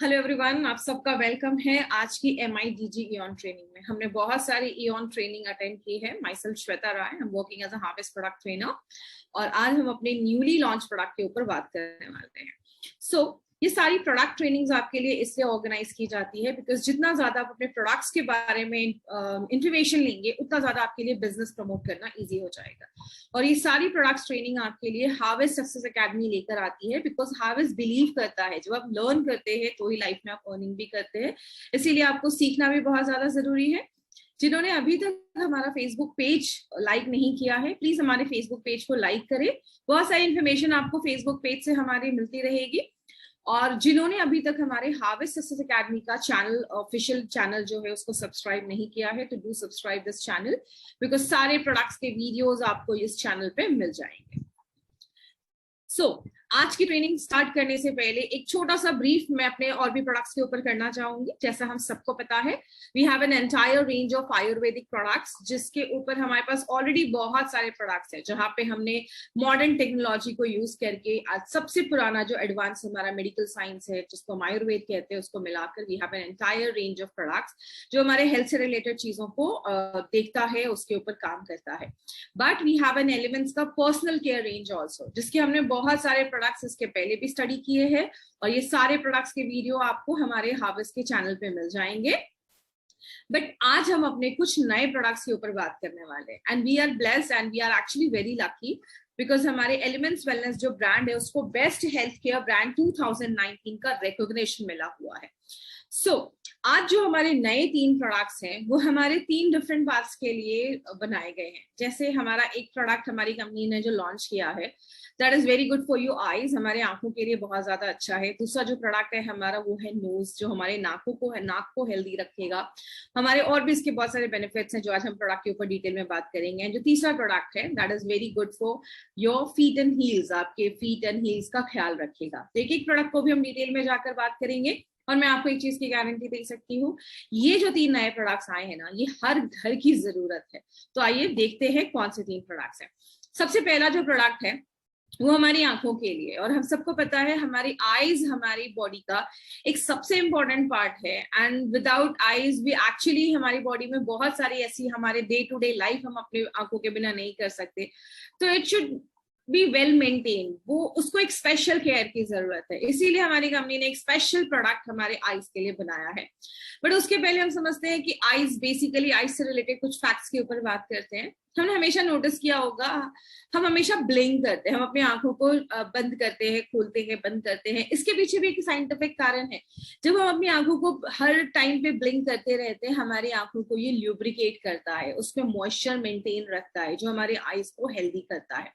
Hello everyone, आप सबका welcome है आज की MIDG ईऑन ट्रेनिंग में। हमने बहुत सारी ईऑन ट्रेनिंग अटेंड की है। माई सेल्फ श्वेता राय, हम working as a harvest product trainer और आज हम अपने न्यूली लॉन्च प्रोडक्ट के ऊपर बात करने वाले हैं। ये सारी प्रोडक्ट ट्रेनिंग्स आपके लिए इसलिए ऑर्गेनाइज की जाती है बिकॉज जितना ज्यादा आप अपने प्रोडक्ट्स के बारे में इंफॉर्मेशन लेंगे उतना ज्यादा आपके लिए बिजनेस प्रमोट करना इजी हो जाएगा। और ये सारी प्रोडक्ट्स ट्रेनिंग आपके लिए हार्वेस्ट सक्सेस एकेडमी लेकर आती है बिकॉज हार्वेस्ट बिलीव करता है जब आप लर्न करते हैं तो ही लाइफ में आप अर्निंग भी करते हैं। इसीलिए आपको सीखना भी बहुत ज्यादा जरूरी है। जिन्होंने अभी तक हमारा फेसबुक पेज लाइक नहीं किया है, प्लीज हमारे फेसबुक पेज को लाइक करें। बहुत सारी इन्फॉर्मेशन आपको फेसबुक पेज से हमारी मिलती रहेगी। और जिन्होंने अभी तक हमारे हार्वेस्ट सक्सेस एकेडमी का चैनल, ऑफिशियल चैनल जो है, उसको सब्सक्राइब नहीं किया है तो do subscribe this channel because सारे प्रोडक्ट्स के वीडियोस आपको इस चैनल पे मिल जाएंगे। आज की ट्रेनिंग स्टार्ट करने से पहले एक छोटा सा ब्रीफ मैं अपने और भी प्रोडक्ट्स के ऊपर करना चाहूंगी। जैसा हम सबको पता है, we have an entire range of Ayurvedic products जिसके ऊपर हमारे पास ऑलरेडी बहुत सारे प्रोडक्ट्स हैं, जहां पे हमने मॉडर्न टेक्नोलॉजी को यूज करके आज सबसे पुराना जो एडवांस हमारा मेडिकल साइंस है जिसको हम आयुर्वेद कहते हैं उसको मिलाकर we have an entire range of products जो हमारे हेल्थ से रिलेटेड चीजों को देखता है, उसके ऊपर काम करता है। But we have an Elements का पर्सनल केयर रेंज ऑल्सो, जिसके हमने बहुत सारे प्रोडक्ट्स इसके पहले भी स्टडी किए हैं और ये सारे प्रोडक्ट्स के वीडियो आपको हमारे हार्वेस्ट के चैनल पे मिल जाएंगे। बट आज हम अपने कुछ नए प्रोडक्ट्स के ऊपर बात करने वाले हैं and we are blessed and we are actually very lucky because हमारे एलिमेंट्स वेलनेस जो ब्रांड है उसको बेस्ट हेल्थ केयर ब्रांड 2019 का रिकॉग्निशन मिला हुआ है। आज जो हमारे नए 3 प्रोडक्ट्स हैं वो हमारे 3 डिफरेंट पार्ट्स के लिए बनाए गए हैं। जैसे हमारा एक प्रोडक्ट हमारी कंपनी ने जो लॉन्च किया है that is very good for your eyes, हमारे आंखों के लिए बहुत ज्यादा अच्छा है। दूसरा जो प्रोडक्ट है हमारा वो है नोज, जो हमारे नाक को हेल्दी रखेगा। हमारे और भी इसके बहुत सारे बेनिफिट्स हैं जो आज हम प्रोडक्ट के ऊपर डिटेल में बात करेंगे। जो तीसरा प्रोडक्ट है that is very good for your feet and heels, आपके फीट एंड हील्स का ख्याल रखेगा। तो एक एक प्रोडक्ट को भी हम डिटेल में जाकर बात करेंगे और मैं आपको एक चीज की गारंटी दे सकती हूँ, ये जो 3 नए प्रोडक्ट्स आए हैं ना, ये हर घर की जरूरत है। तो आइए देखते हैं कौन से 3 प्रोडक्ट्स हैं। सबसे पहला जो प्रोडक्ट है वो हमारी आंखों के लिए, और हम सबको पता है हमारी आईज हमारी बॉडी का एक सबसे इंपॉर्टेंट पार्ट है एंड विदाउट आईज भी एक्चुअली हमारी बॉडी में बहुत सारी ऐसी हमारे डे टू डे लाइफ हम अपने आंखों के बिना नहीं कर सकते। तो it should be well maintain, वो उसको एक स्पेशल केयर की जरूरत है। इसीलिए हमारी कंपनी ने एक स्पेशल प्रोडक्ट हमारे आईज के लिए बनाया है। बट उसके पहले हम समझते हैं कि आईज, बेसिकली आईज से रिलेटेड कुछ फैक्ट्स के ऊपर बात करते हैं। हमने हमेशा नोटिस किया होगा, हम हमेशा ब्लिंक करते हैं, हम अपनी आंखों को बंद करते हैं, खोलते हैं, बंद करते हैं। इसके पीछे भी एक साइंटिफिक कारण है। जब हम अपनी आंखों को हर टाइम पे ब्लिंक करते रहते हैं, हमारी आंखों को ये ल्यूब्रिकेट करता है, उसमें मॉइस्चर मेंटेन रखता है जो हमारे आईज को हेल्दी करता है।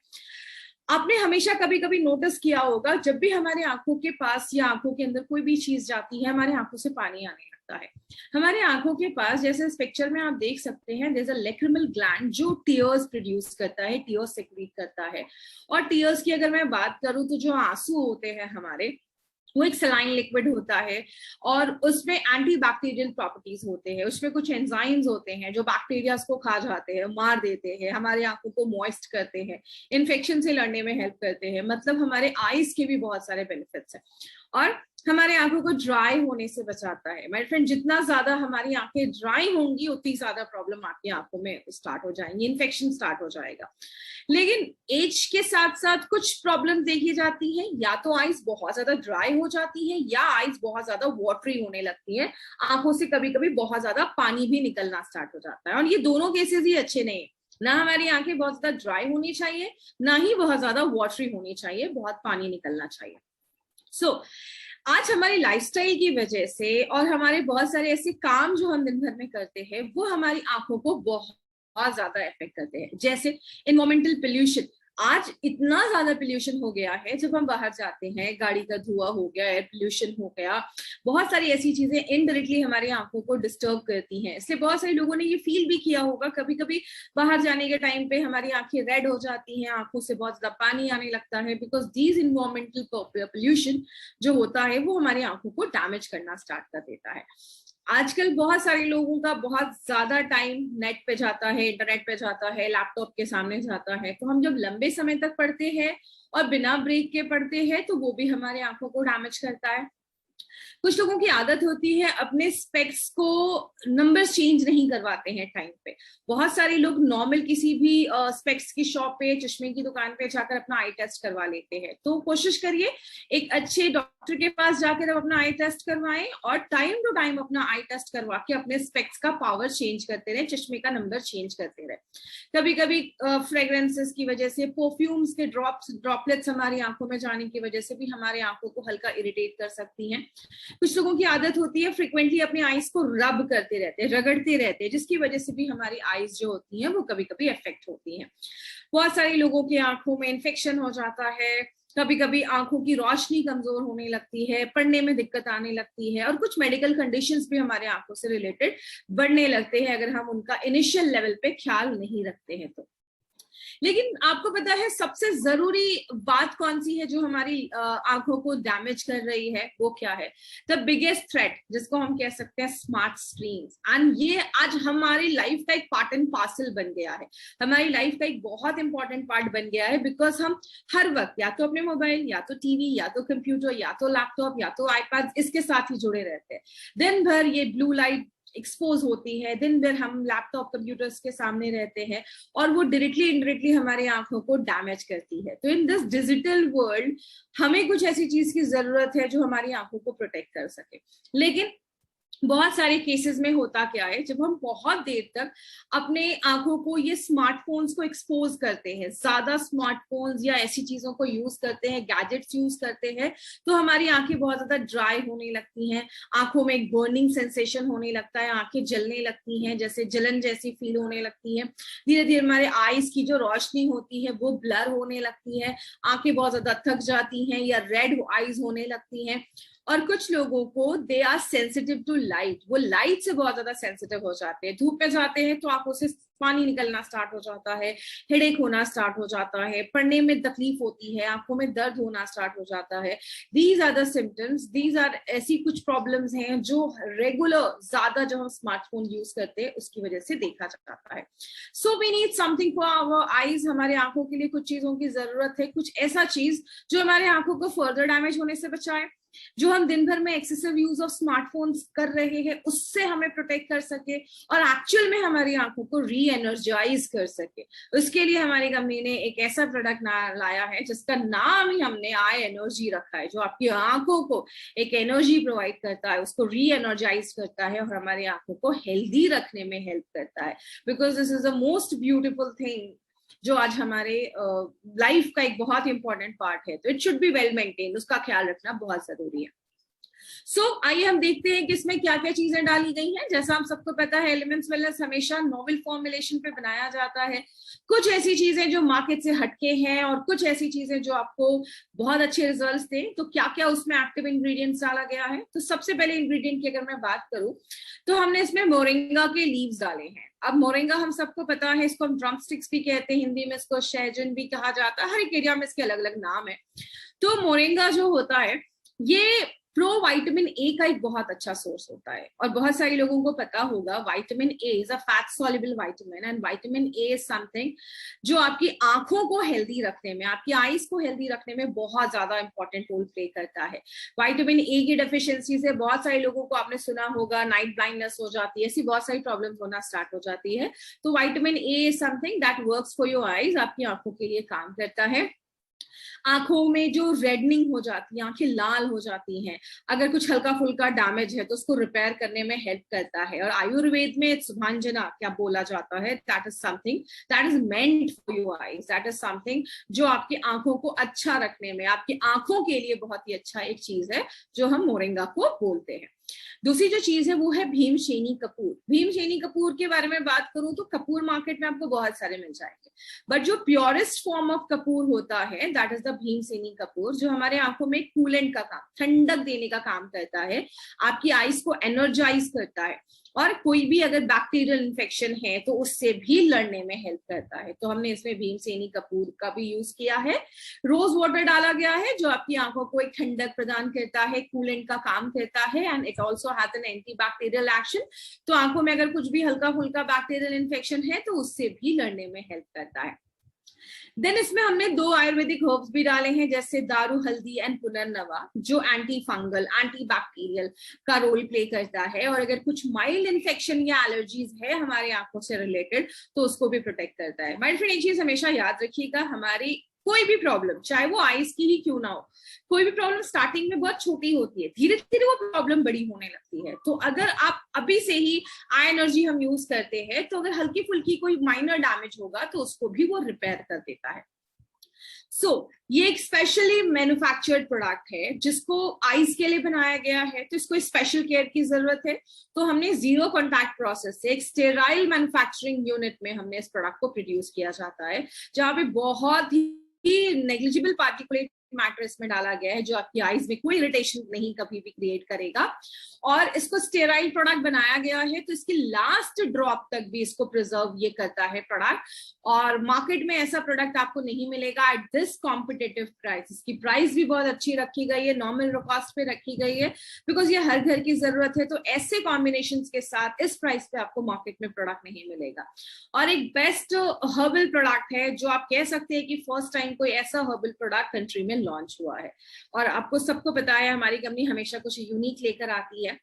आपने हमेशा कभी कभी नोटिस किया होगा, जब भी हमारे आंखों के पास या आंखों के अंदर कोई भी चीज जाती है हमारे आंखों से पानी आने लगता है। हमारे आंखों के पास, जैसे इस पिक्चर में आप देख सकते हैं, there is a lacrimal gland जो टीयर्स प्रोड्यूस करता है, टीयर्स सेक्रीट करता है। और टीयर्स की अगर मैं बात करूं तो जो आंसू होते हैं हमारे, वो एक सलाइन लिक्विड होता है और उसमें एंटीबैक्टीरियल प्रॉपर्टीज होते हैं। उसमें कुछ एंजाइम्स होते हैं जो बैक्टीरियाज को खा जाते हैं, मार देते हैं, हमारे आंखों को मॉइस्ट करते हैं, इन्फेक्शन से लड़ने में हेल्प करते हैं। मतलब हमारे आईज के भी बहुत सारे बेनिफिट्स हैं और हमारे आंखों को ड्राई होने से बचाता है। माय फ्रेंड, जितना ज्यादा हमारी आंखें ड्राई होंगी उतनी ज्यादा प्रॉब्लम आपकी आंखों में स्टार्ट हो जाएंगी, इन्फेक्शन स्टार्ट हो जाएगा। लेकिन एज के साथ साथ कुछ प्रॉब्लम देखी जाती है, या तो आईज बहुत ज्यादा ड्राई हो जाती है या आईज बहुत ज्यादा वाटरी होने लगती है। आंखों से कभी कभी बहुत ज्यादा पानी भी निकलना स्टार्ट हो जाता है और ये दोनों केसेस ही अच्छे नहीं है। ना हमारी आंखें बहुत ज्यादा ड्राई होनी चाहिए, ना ही बहुत ज्यादा वाटरी होनी चाहिए, बहुत पानी निकलना चाहिए। आज हमारी लाइफस्टाइल की वजह से और हमारे बहुत सारे ऐसे काम जो हम दिन भर में करते हैं वो हमारी आंखों को बहुत ज्यादा इफेक्ट करते हैं। जैसे एनवायरमेंटल पोल्यूशन, आज इतना ज्यादा पोल्यूशन हो गया है, जब हम बाहर जाते हैं गाड़ी का धुआं हो गया, एयर पोल्यूशन हो गया, बहुत सारी ऐसी चीजें इनडायरेक्टली हमारी आंखों को डिस्टर्ब करती हैं। इसलिए बहुत सारे लोगों ने ये फील भी किया होगा, कभी कभी बाहर जाने के टाइम पे हमारी आंखें रेड हो जाती हैं, आंखों से बहुत ज्यादा पानी आने लगता है बिकॉज दीज इन्वायरमेंटल पोल्यूशन जो होता है वो हमारी आंखों को डैमेज करना स्टार्ट कर देता है। आजकल बहुत सारे लोगों का बहुत ज्यादा टाइम नेट पे जाता है, इंटरनेट पे जाता है, लैपटॉप के सामने जाता है। तो हम जब लंबे समय तक पढ़ते हैं और बिना ब्रेक के पढ़ते हैं तो वो भी हमारे आंखों को डैमेज करता है। कुछ लोगों की आदत होती है अपने स्पेक्स को नंबर्स चेंज नहीं करवाते हैं टाइम पे। बहुत सारे लोग नॉर्मल किसी भी स्पेक्स की शॉप पे, चश्मे की दुकान पे जाकर अपना आई टेस्ट करवा लेते हैं। तो कोशिश करिए एक अच्छे डॉक्टर के पास जाकर अपना आई टेस्ट करवाएं और टाइम टू टाइम अपना आई टेस्ट करवा के अपने स्पेक्स का पावर चेंज करते रहे, चश्मे का नंबर चेंज करते रहे। कभी कभी फ्रेग्रेंसेस की वजह से, परफ्यूम्स के ड्रॉपलेट्स हमारी आंखों में जाने की वजह से भी हमारे आंखों को हल्का इरिटेट कर सकती हैं। कुछ लोगों की आदत होती है फ्रिक्वेंटली अपनी आईज को रब करते रहते हैं, रगड़ते रहते हैं, जिसकी वजह से भी हमारी आईज जो होती हैं वो कभी कभी अफेक्ट होती हैं। बहुत सारे लोगों की आंखों में इन्फेक्शन हो जाता है, कभी कभी आंखों की रोशनी कमजोर होने लगती है, पढ़ने में दिक्कत आने लगती है, और कुछ मेडिकल कंडीशंस भी हमारे आंखों से रिलेटेड बढ़ने लगते हैं अगर हम उनका इनिशियल लेवल पे ख्याल नहीं रखते हैं तो। लेकिन आपको पता है सबसे जरूरी बात कौन सी है जो हमारी आंखों को डैमेज कर रही है? वो क्या है? द बिगेस्ट थ्रेट, जिसको हम कह सकते हैं स्मार्ट स्क्रीन्स। एंड ये आज हमारी लाइफ का एक पार्ट एंड पार्सल बन गया है, हमारी लाइफ का एक बहुत इंपॉर्टेंट पार्ट बन गया है, बिकॉज हम हर वक्त या तो अपने मोबाइल, या तो टीवी, या तो कंप्यूटर, या तो लैपटॉप, या तो आईपैड, इसके साथ ही जुड़े रहते हैं। दिन भर ये ब्लू लाइट एक्सपोज होती है, दिन भर हम लैपटॉप कंप्यूटर्स के सामने रहते हैं, और वो डायरेक्टली इनडायरेक्टली हमारी आंखों को डैमेज करती है। तो इन दिस डिजिटल वर्ल्ड हमें कुछ ऐसी चीज की जरूरत है जो हमारी आंखों को प्रोटेक्ट कर सके। लेकिन बहुत सारे केसेस में होता क्या है, जब हम बहुत देर तक अपने आंखों को ये स्मार्टफोन्स को एक्सपोज करते हैं, ज्यादा स्मार्टफोन्स या ऐसी चीजों को यूज करते हैं, गैजेट्स यूज करते हैं, तो हमारी आंखें बहुत ज्यादा ड्राई होने लगती हैं, आंखों में एक बर्निंग सेंसेशन होने लगता है, आंखें जलने लगती हैं, जैसे जलन जैसी फील होने लगती है। धीरे धीरे हमारे आईज की जो रोशनी होती है वो ब्लर होने लगती है, आंखें बहुत ज्यादा थक जाती हैं या रेड आईज होने लगती हैं। और कुछ लोगों को they are sensitive to light, वो लाइट से बहुत ज्यादा सेंसिटिव हो जाते हैं। धूप में जाते हैं तो आंखों से पानी निकलना स्टार्ट हो जाता है, हेडेक होना स्टार्ट हो जाता है, पढ़ने में तकलीफ होती है, आंखों में दर्द होना स्टार्ट हो जाता है। These are the symptoms, these are ऐसी कुछ प्रॉब्लम्स हैं जो रेगुलर ज्यादा जब हम स्मार्टफोन यूज करते हैं उसकी वजह से देखा जाता है। So we need something for our eyes, हमारे आंखों के लिए कुछ चीजों की जरूरत है, कुछ ऐसा चीज जो हमारे आंखों को फर्दर डैमेज होने से बचाए, जो हम दिन भर में एक्सेसिव यूज ऑफ स्मार्टफोन्स कर रहे हैं उससे हमें प्रोटेक्ट कर सके, और एक्चुअल में हमारी आंखों को री एनर्जाइज कर सके। उसके लिए हमारी कंपनी ने एक ऐसा प्रोडक्ट लाया है जिसका नाम ही हमने आई एनर्जी रखा है, जो आपकी आंखों को एक एनर्जी प्रोवाइड करता है, उसको री एनर्जाइज करता है और हमारी आंखों को हेल्दी रखने में हेल्प करता है। Because this is the most beautiful thing जो आज हमारे लाइफ का एक बहुत इंपॉर्टेंट पार्ट है, तो it should be well maintain, उसका ख्याल रखना बहुत जरूरी है। आइए हम देखते हैं कि इसमें क्या क्या चीजें डाली गई हैं। जैसा हम सबको पता है एलिमेंट्स वेलनेस हमेशा नोवेल फॉर्मुलेशन पे बनाया जाता है। कुछ ऐसी चीजें जो मार्केट से हटके हैं और कुछ ऐसी चीजें जो आपको बहुत अच्छे रिजल्ट्स दें। तो क्या क्या उसमें एक्टिव इंग्रेडिएंट्स डाला गया है? तो सबसे पहले इंग्रेडिएंट की अगर मैं बात करूं तो हमने इसमें मोरिंगा के लीव्स डाले हैं। अब मोरिंगा हम सबको पता है, इसको हम ड्रम स्टिक्स भी कहते हैं, हिंदी में इसको शहजन भी कहा जाता है, हर एक एरिया में इसके अलग अलग नाम है। तो मोरिंगा जो होता है ये प्रो विटामिन ए का एक बहुत अच्छा सोर्स होता है, और बहुत सारे लोगों को पता होगा vitamin A is a fat soluble vitamin, and vitamin A is something जो आपकी आंखों को हेल्दी रखने में, आपकी आईज को हेल्दी रखने में बहुत ज्यादा इंपॉर्टेंट रोल प्ले करता है। विटामिन ए की डेफिशिएंसी से बहुत सारे लोगों को आपने सुना होगा नाइट ब्लाइंडनेस हो जाती है, ऐसी बहुत सारी प्रॉब्लम्स होना स्टार्ट हो जाती है। तो vitamin A is something that works for your eyes, आपकी आंखों के लिए काम करता है। आंखों में जो रेडनिंग हो जाती है, आंखें लाल हो जाती हैं, अगर कुछ हल्का फुल्का डैमेज है तो उसको रिपेयर करने में हेल्प करता है। और आयुर्वेद में सुभांजना क्या बोला जाता है, that is something that is meant for your eyes, that is something जो आपकी आंखों को अच्छा रखने में, आपकी आंखों के लिए बहुत ही अच्छा एक चीज है जो हम मोरिंगा को बोलते हैं। दूसरी जो चीज है वो है भीमशेनी कपूर। भीमशेनी कपूर के बारे में बात करूं तो कपूर मार्केट में आपको बहुत सारे मिल जाएंगे, बट जो प्योरेस्ट फॉर्म ऑफ कपूर होता है दैट इज द भीमशेनी कपूर, जो हमारे आंखों में कूलेंट का काम, ठंडक देने का काम करता है, आपकी आईज को एनर्जाइज करता है, और कोई भी अगर बैक्टीरियल इन्फेक्शन है तो उससे भी लड़ने में हेल्प करता है। तो हमने इसमें भीमशेनी कपूर का भी यूज किया है। रोज वाटर डाला गया है जो आपकी आंखों को एक ठंडक प्रदान करता है, कूलेंट का काम करता है, and it also has an antibacterial action. तो आंखों में अगर कुछ भी हल्का फुल्का बैक्टीरियल इन्फेक्शन है तो उससे भी लड़ने में हेल्प करता है। देन इसमें हमने 2 आयुर्वेदिक हर्ब्स भी डाले हैं, जैसे दारू हल्दी एंड पुनर्नवा, जो एंटी फंगल एंटी बैक्टीरियल का रोल प्ले करता है, और अगर कुछ माइल्ड इन्फेक्शन या एलर्जीज है हमारी आंखों से रिलेटेड तो उसको भी प्रोटेक्ट करता है। माय फ्रेंड, एक चीज हमेशा याद रखिएगा, हमारी कोई भी प्रॉब्लम, चाहे वो आईज की ही क्यों ना हो, कोई भी प्रॉब्लम स्टार्टिंग में बहुत छोटी होती है, धीरे धीरे वो प्रॉब्लम बड़ी होने लगती है। तो अगर आप अभी से ही आई एनर्जी हम यूज करते हैं, तो अगर हल्की फुल्की कोई माइनर डैमेज होगा तो उसको भी वो रिपेयर कर देता है। ये एक स्पेशली मैन्युफैक्चर्ड प्रोडक्ट है जिसको आईज के लिए बनाया गया है, तो इसको स्पेशल केयर की जरूरत है। तो हमने जीरो कॉन्टैक्ट प्रोसेस से एक स्टेराइल मैन्युफैक्चरिंग यूनिट में हमने इस प्रोडक्ट को प्रोड्यूस किया जाता है, जहां पे बहुत ही नेग्लिजिबल पार्टिकुलेट मैटर इसमें डाला गया है, जो आपकी आईज में कोई इरिटेशन नहीं कभी भी क्रिएट करेगा। और इसको स्टेराइल प्रोडक्ट बनाया गया है, तो इसकी लास्ट ड्रॉप तक भी इसको प्रिजर्व ये करता है प्रोडक्ट। और मार्केट में ऐसा प्रोडक्ट आपको नहीं मिलेगा एट दिस कॉम्पिटिटिव प्राइस। इसकी प्राइस भी बहुत अच्छी रखी गई है, नॉर्मल कॉस्ट पे रखी गई है, बिकॉज ये हर घर की जरूरत है। तो ऐसे कॉम्बिनेशन के साथ इस प्राइस पे आपको मार्केट में प्रोडक्ट नहीं मिलेगा। और एक बेस्ट हर्बल प्रोडक्ट है, जो आप कह सकते हैं कि फर्स्ट टाइम कोई ऐसा हर्बल प्रोडक्ट कंट्री में लॉन्च हुआ है। और आपको सबको पता है हमारी कंपनी हमेशा कुछ यूनिक लेकर आती है,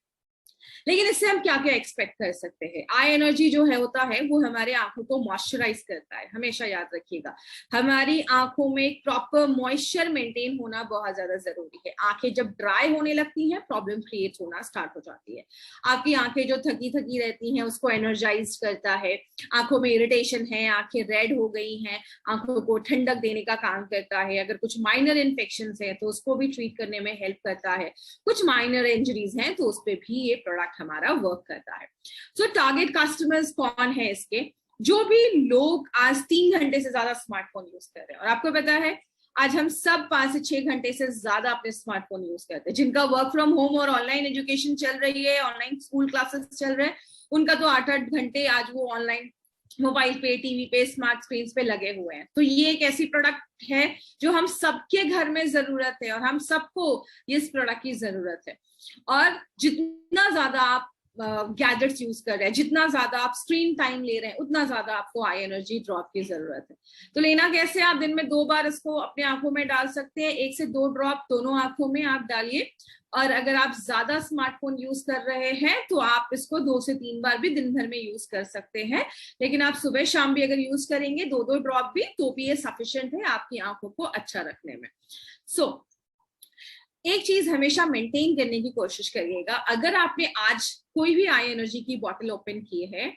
लेकिन इससे हम क्या क्या एक्सपेक्ट कर सकते हैं। आई एनर्जी जो है होता है वो हमारे आंखों को मॉइस्चराइज करता है, हमेशा याद रखिएगा। हमारी आंखों में प्रॉपर मॉइस्चर मेंटेन होना बहुत ज्यादा जरूरी है। आंखें जब ड्राई होने लगती हैं, प्रॉब्लम क्रिएट होना स्टार्ट हो जाती है। आपकी आंखें जो थकी थकी रहती हैं उसको एनर्जाइज करता है। आंखों में इरिटेशन है, आंखें रेड हो गई हैं, आंखों को ठंडक देने का काम करता है। अगर कुछ माइनर इन्फेक्शन है तो उसको भी ट्रीट करने में हेल्प करता है। कुछ माइनर इंजरीज हैं तो उस पर भी ये प्रोडक्ट हमारा वर्क करता है। सो टारगेट कस्टमर्स कौन है इसके? जो भी लोग आज 3 घंटे से ज्यादा स्मार्टफोन यूज कर रहे हैं, और आपको पता है आज हम सब 5 से 6 घंटे से ज्यादा अपने स्मार्टफोन यूज करते हैं। जिनका वर्क फ्रॉम होम और ऑनलाइन एजुकेशन चल रही है, ऑनलाइन स्कूल क्लासेस चल रहे हैं, उनका तो 8-8 घंटे आज वो ऑनलाइन मोबाइल पे, टीवी पे, स्मार्ट स्क्रीन पे लगे हुए हैं। तो ये एक ऐसी प्रोडक्ट है जो हम सबके घर में जरूरत है, और हम सबको इस प्रोडक्ट की जरूरत है। और जितना ज्यादा आप गैजेट्स यूज कर रहे हैं, जितना ज्यादा आप स्क्रीन टाइम ले रहे हैं, उतना ज्यादा आपको आई एनर्जी ड्रॉप की जरूरत है। तो लेना कैसे? आप दिन में 2 बार इसको अपने आंखों में डाल सकते हैं। 1 से 2 ड्रॉप दोनों आंखों में आप डालिए। और अगर आप ज्यादा स्मार्टफोन यूज कर रहे हैं तो आप इसको 2 से 3 बार भी दिन भर में यूज कर सकते हैं। लेकिन आप सुबह शाम भी अगर यूज करेंगे 2-2 ड्रॉप भी, तो भी ये सफिशिएंट है आपकी आंखों को अच्छा रखने में। एक चीज हमेशा मेंटेन करने की कोशिश करिएगा। अगर आपने आज कोई भी आई एनर्जी की बॉटल ओपन की है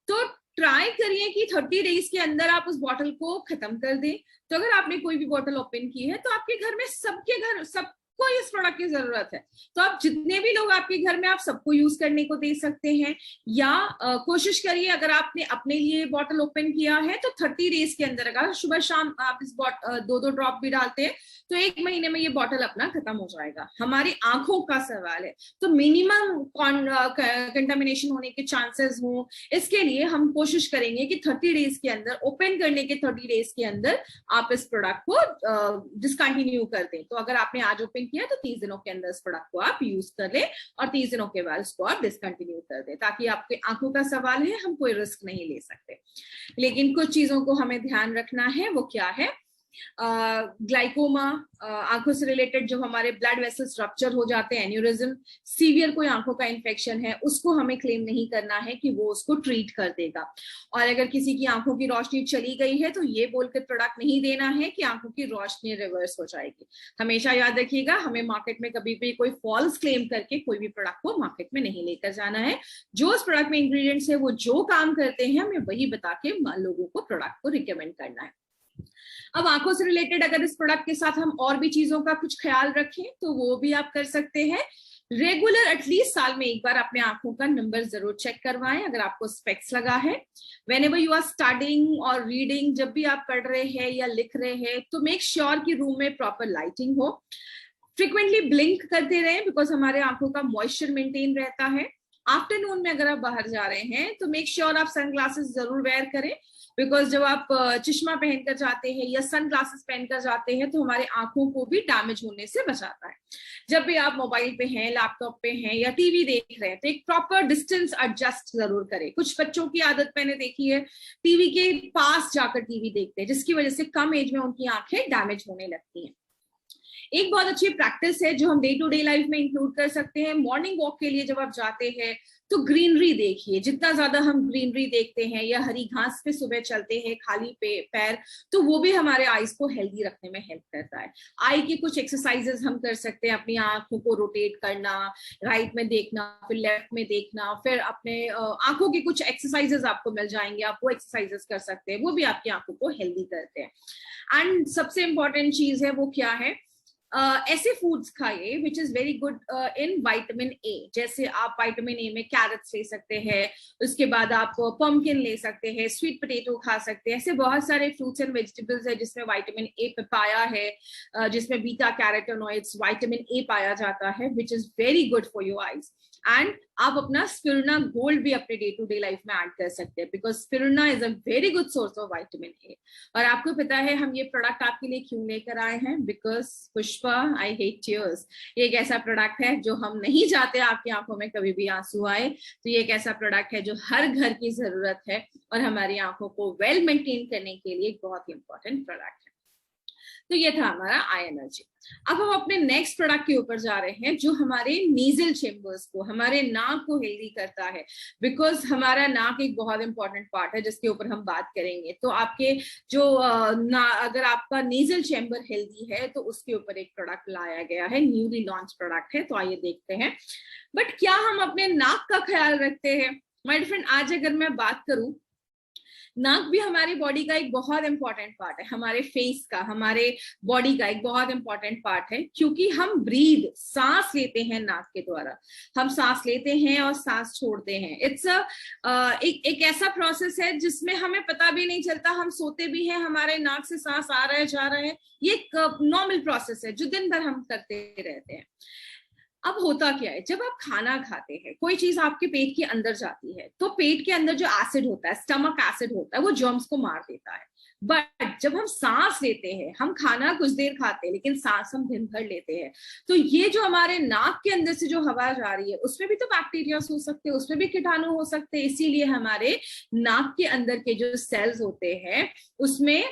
तो ट्राई करिए कि 30 डेज के अंदर आप उस बॉटल को खत्म कर दें। तो अगर आपने कोई भी बॉटल ओपन की है तो आपके घर में सबको इस प्रोडक्ट की जरूरत है। तो आप जितने भी लोग आपके घर में, आप सबको यूज करने को दे सकते हैं। या कोशिश करिए, अगर आपने अपने लिए बॉटल ओपन किया है तो 30 डेज के अंदर अगर सुबह शाम आप इस 2-2 ड्रॉप भी डालते हैं तो 1 महीने में ये बॉटल अपना खत्म हो जाएगा। हमारी आंखों का सवाल है, तो मिनिमम कंटामिनेशन होने के चांसेस हो, इसके लिए हम कोशिश करेंगे कि 30 डेज के अंदर, ओपन करने के 30 डेज के अंदर आप इस प्रोडक्ट को डिसकंटिन्यू कर दें। तो अगर आपने आज ओपन किया तो 30 दिनों के अंदर इस प्रोडक्ट को आप यूज कर लें, और 30 दिनों के बाद इसको आप डिसकंटिन्यू कर दें, ताकि आपके आंखों का सवाल है, हम कोई रिस्क नहीं ले सकते। लेकिन कुछ चीजों को हमें ध्यान रखना है। वो क्या है? ग्लाइकोमा, आंखों से रिलेटेड जो हमारे ब्लड वेसल्स रप्चर हो जाते हैं, एन्यूरिज्म, सीवियर कोई आंखों का इन्फेक्शन है, उसको हमें क्लेम नहीं करना है कि वो उसको ट्रीट कर देगा। और अगर किसी की आंखों की रोशनी चली गई है तो ये बोलकर प्रोडक्ट नहीं देना है कि आंखों की रोशनी रिवर्स हो जाएगी। हमेशा याद रखिएगा, हमें मार्केट में कभी भी कोई फॉल्स क्लेम करके कोई भी प्रोडक्ट को मार्केट में नहीं लेकर जाना है। जो उस प्रोडक्ट में इंग्रेडिएंट्स है, वो जो काम करते हैं, हमें वही बता के लोगों को प्रोडक्ट को रिकमेंड करना है। अब आंखों से रिलेटेड अगर इस प्रोडक्ट के साथ हम और भी चीजों का कुछ ख्याल रखें तो वो भी आप कर सकते हैं। रेगुलर एटलीस्ट साल में 1 बार अपने आंखों का नंबर जरूर चेक करवाएं अगर आपको स्पेक्स लगा है। व्हेनेवर यू आर स्टडिंग और रीडिंग, जब भी आप पढ़ रहे हैं या लिख रहे हैं, तो मेक श्योर कि रूम में प्रॉपर लाइटिंग हो। फ्रिक्वेंटली ब्लिंक करते रहें, बिकॉज हमारे आंखों का मॉइस्चर मेंटेन रहता है। आफ्टरनून में अगर आप बाहर जा रहे हैं तो मेक श्योर आप सनग्लासेस जरूर वेयर करें, बिकॉज जब आप चश्मा पहनकर जाते हैं या सनग्लासेस पहनकर जाते हैं तो हमारे आंखों को भी डैमेज होने से बचाता है। जब भी आप मोबाइल पे हैं, लैपटॉप पे हैं या टीवी देख रहे हैं तो एक प्रॉपर डिस्टेंस एडजस्ट जरूर करें। कुछ बच्चों की आदत मैंने देखी है, टीवी के पास जाकर टीवी देखते हैं, जिसकी वजह से कम एज में उनकी आंखें डैमेज होने लगती हैं। एक बहुत अच्छी प्रैक्टिस है जो हम डे टू डे लाइफ में इंक्लूड कर सकते हैं। मॉर्निंग वॉक के लिए जब आप जाते हैं तो ग्रीनरी देखिए। जितना ज्यादा हम ग्रीनरी देखते हैं या हरी घास पे सुबह चलते हैं खाली पैर, तो वो भी हमारे आईज को हेल्दी रखने में हेल्प करता है। आई के कुछ एक्सरसाइजेस हम कर सकते हैं, अपनी आंखों को रोटेट करना, राइट में देखना, फिर लेफ्ट में देखना, फिर अपने आंखों के कुछ एक्सरसाइजेस आपको मिल जाएंगे, आप वो एक्सरसाइजेस कर सकते हैं, वो भी आपकी आंखों को हेल्दी करते हैं। एंड सबसे इंपॉर्टेंट चीज है वो क्या है, ऐसे फूड्स खाइए which is very good in vitamin A. जैसे आप विटामिन ए में कैरेट्स ले सकते हैं, उसके बाद आप पम्पकिन ले सकते हैं, स्वीट पोटैटो खा सकते हैं। ऐसे बहुत सारे फ्रूट्स एंड वेजिटेबल्स है जिसमें विटामिन ए पाया है, जिसमें बीटा कैरोटीनॉइड्स विटामिन ए पाया जाता है, which is very good for your eyes. And आप अपना स्पिरुलिना गोल्ड भी अपने डे टू डे लाइफ में ऐड कर सकते हैं, because spirulina is a very good source of vitamin A. और आपको पता है हम ये प्रोडक्ट आपके लिए क्यों लेकर आए हैं, because Pushpa I hate tears, ये एक ऐसा प्रोडक्ट है जो हम नहीं चाहते आपकी आंखों में कभी भी आंसू आए। तो ये एक ऐसा प्रोडक्ट है जो हर घर की जरूरत है और हमारी आंखों को वेल मेंटेन करने के लिए एक बहुत ही इंपॉर्टेंट प्रोडक्ट है। तो ये था हमारा आई एनर्जी। अब हम अपने नेक्स्ट प्रोडक्ट के ऊपर जा रहे हैं जो हमारे नेजल चेम्बर्स को, हमारे नाक को हेल्दी करता है, बिकॉज हमारा नाक एक बहुत इंपॉर्टेंट पार्ट है जिसके ऊपर हम बात करेंगे। तो आपके जो अगर आपका नेजल चेम्बर हेल्दी है तो उसके ऊपर एक प्रोडक्ट लाया गया है, न्यूली लॉन्च प्रोडक्ट है। तो आइए देखते हैं। बट क्या हम अपने नाक का ख्याल रखते हैं? माय फ्रेंड, आज अगर मैं बात करूं, नाक भी हमारी बॉडी का एक बहुत इंपॉर्टेंट पार्ट है, हमारे फेस का, हमारे बॉडी का एक बहुत इंपॉर्टेंट पार्ट है, क्योंकि हम ब्रीद, सांस लेते हैं नाक के द्वारा। हम सांस लेते हैं और सांस छोड़ते हैं। इट्स एक ऐसा प्रोसेस है जिसमें हमें पता भी नहीं चलता, हम सोते भी हैं, हमारे नाक से सांस आ रहा है जा रहा है। ये एक नॉर्मल प्रोसेस है जो दिन भर हम करते रहते हैं। अब होता क्या है, जब आप खाना खाते हैं, कोई चीज आपके पेट के अंदर जाती है, तो पेट के अंदर जो एसिड होता है, स्टमक एसिड होता है, वो जर्म्स को मार देता है। बट जब हम सांस लेते हैं, हम खाना कुछ देर खाते हैं लेकिन सांस हम दिन भर लेते हैं, तो ये जो हमारे नाक के अंदर से जो हवा जा रही है उसमें भी तो बैक्टीरिया हो सकते हैं, उसमें भी कीटाणु हो सकते हैं। इसीलिए हमारे नाक के अंदर के जो सेल्स होते हैं उसमें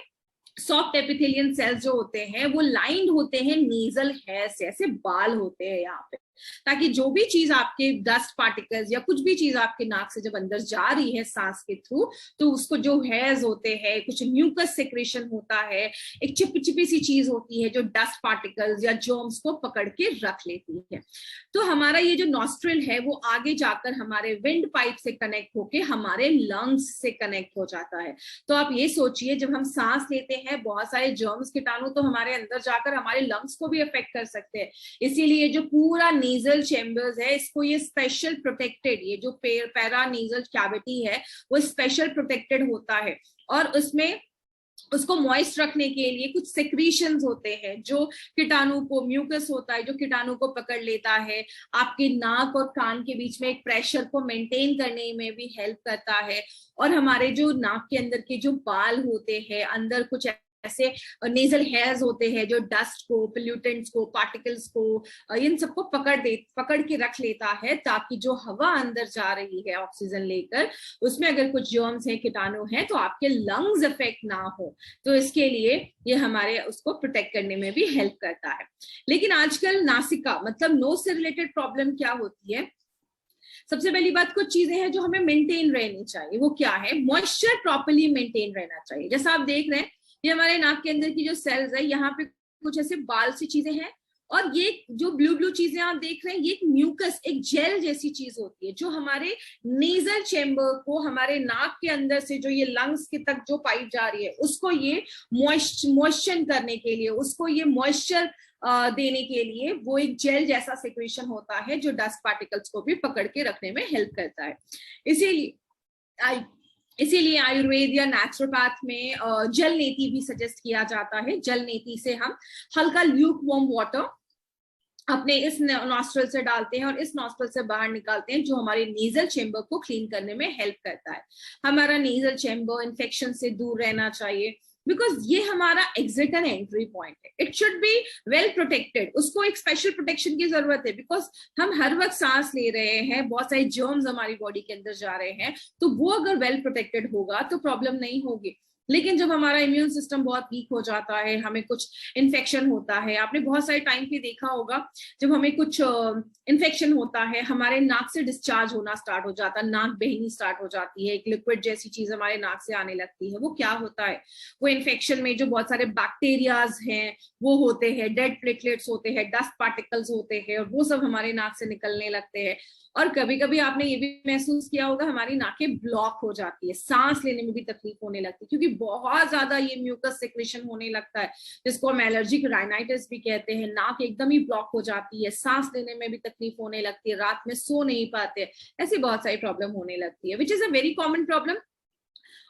सॉफ्ट एपिथेलियन सेल्स जो होते हैं वो लाइंड होते हैं नेजल हेयर से, ऐसे बाल होते हैं यहाँ पे, ताकि जो भी चीज आपके डस्ट पार्टिकल्स या कुछ भी चीज आपके नाक से जब अंदर जा रही है सांस के थ्रू, तो उसको जो हेयर्स होते हैं, कुछ म्यूकस सेक्रेशन होता है, एक चिपचिपी सी चीज होती है जो डस्ट पार्टिकल्स या जर्म्स को पकड़ के रख लेती है। तो हमारा ये जो नॉस्ट्रिल है वो आगे जाकर हमारे विंड पाइप से कनेक्ट होके हमारे लंग्स से कनेक्ट हो जाता है। तो आप ये सोचिए, जब हम सांस लेते हैं बहुत सारे जर्म्स कीटाणु तो हमारे अंदर जाकर हमारे लंग्स को भी अफेक्ट कर सकते हैं। इसीलिए जो पूरा नेजल चेम्बर्स है, इसको ये स्पेशल प्रोटेक्टेड, ये जो पैरा नेजल कैविटी है वो स्पेशल प्रोटेक्टेड होता है, और उसमें उसको मॉइस्ट रखने के लिए कुछ सेक्रीशंस होते हैं जो कीटाणु को, म्यूकस होता है जो कीटाणु को पकड़ लेता है, आपके नाक और कान के बीच में एक प्रेशर को मेंटेन करने में भी हेल्प करता है। और हमारे जो नाक के अंदर के जो बाल होते हैं, अंदर कुछ ऐसे नेजल हेयर्स होते हैं जो डस्ट को, पोल्यूटेंट्स को, पार्टिकल्स को, इन सबको पकड़ के रख लेता है, ताकि जो हवा अंदर जा रही है ऑक्सीजन लेकर, उसमें अगर कुछ जर्म्स हैं, कीटाणु हैं, तो आपके लंग्स इफेक्ट ना हो। तो इसके लिए ये हमारे उसको प्रोटेक्ट करने में भी हेल्प करता है। लेकिन आजकल नासिका मतलब नोज से रिलेटेड प्रॉब्लम क्या होती है? सबसे पहली बात, कुछ चीजें हैं जो हमें मेंटेन रहनी चाहिए। वो क्या है? मॉइस्चर प्रॉपर्ली मेंटेन रहना चाहिए। जैसा आप देख रहे हैं, ये हमारे नाक के अंदर की जो सेल्स है, यहाँ पे कुछ ऐसे बाल सी चीजें हैं, और ये जो ब्लू ब्लू चीजें आप देख रहे हैं, ये एक म्यूकस, एक जेल जैसी चीज होती है जो हमारे नेजल चेम्बर को, हमारे नाक के अंदर से जो ये लंग्स के तक जो पाइप जा रही है, उसको ये मॉइस्चर करने के लिए, उसको ये मॉइस्चर देने के लिए वो एक जेल जैसा सिक्रेशन होता है जो डस्ट पार्टिकल्स को भी पकड़ के रखने में हेल्प करता है। इसीलिए आयुर्वेद या नेचुरोपैथ में जल नीति भी सजेस्ट किया जाता है। जल नीति से हम हल्का ल्यूक वार्म वाटर अपने इस नॉस्ट्रल से डालते हैं और इस नॉस्ट्रल से बाहर निकालते हैं, जो हमारे नेजल चेम्बर को क्लीन करने में हेल्प करता है। हमारा नेजल चेम्बर इन्फेक्शन से दूर रहना चाहिए, बिकॉज ये हमारा एग्जिट एंड एंट्री पॉइंट है। It should be well protected, उसको एक स्पेशल प्रोटेक्शन की जरूरत है, बिकॉज हम हर वक्त सांस ले रहे हैं, बहुत सारे जर्म्स हमारी बॉडी के अंदर जा रहे हैं, तो वो अगर वेल प्रोटेक्टेड होगा तो प्रॉब्लम नहीं होगी। लेकिन जब हमारा इम्यून सिस्टम बहुत वीक हो जाता है, हमें कुछ इन्फेक्शन होता है, आपने बहुत सारे टाइम पे देखा होगा, जब हमें कुछ इन्फेक्शन होता है, हमारे नाक से डिस्चार्ज होना स्टार्ट हो जाता है, नाक बहनी स्टार्ट हो जाती है, एक लिक्विड जैसी चीज हमारे नाक से आने लगती है। वो क्या होता है, वो इन्फेक्शन में जो बहुत सारे बैक्टीरियाज हैं वो होते हैं, डेड प्लेटलेट्स होते हैं, डस्ट पार्टिकल्स होते हैं, और वो सब हमारे नाक से निकलने लगते हैं। और कभी कभी आपने ये भी महसूस किया होगा, हमारी नाकें ब्लॉक हो जाती है, सांस लेने में भी तकलीफ होने लगती है, क्योंकि बहुत ज्यादा ये म्यूकस सिक्रेशन होने लगता है, जिसको हम एलर्जिक राइनाइटिस भी कहते हैं। नाक एकदम ही ब्लॉक हो जाती है, सांस लेने में भी तकलीफ होने लगती है, रात में सो नहीं पाते, ऐसी बहुत सारी प्रॉब्लम होने लगती है, which is a very common problem.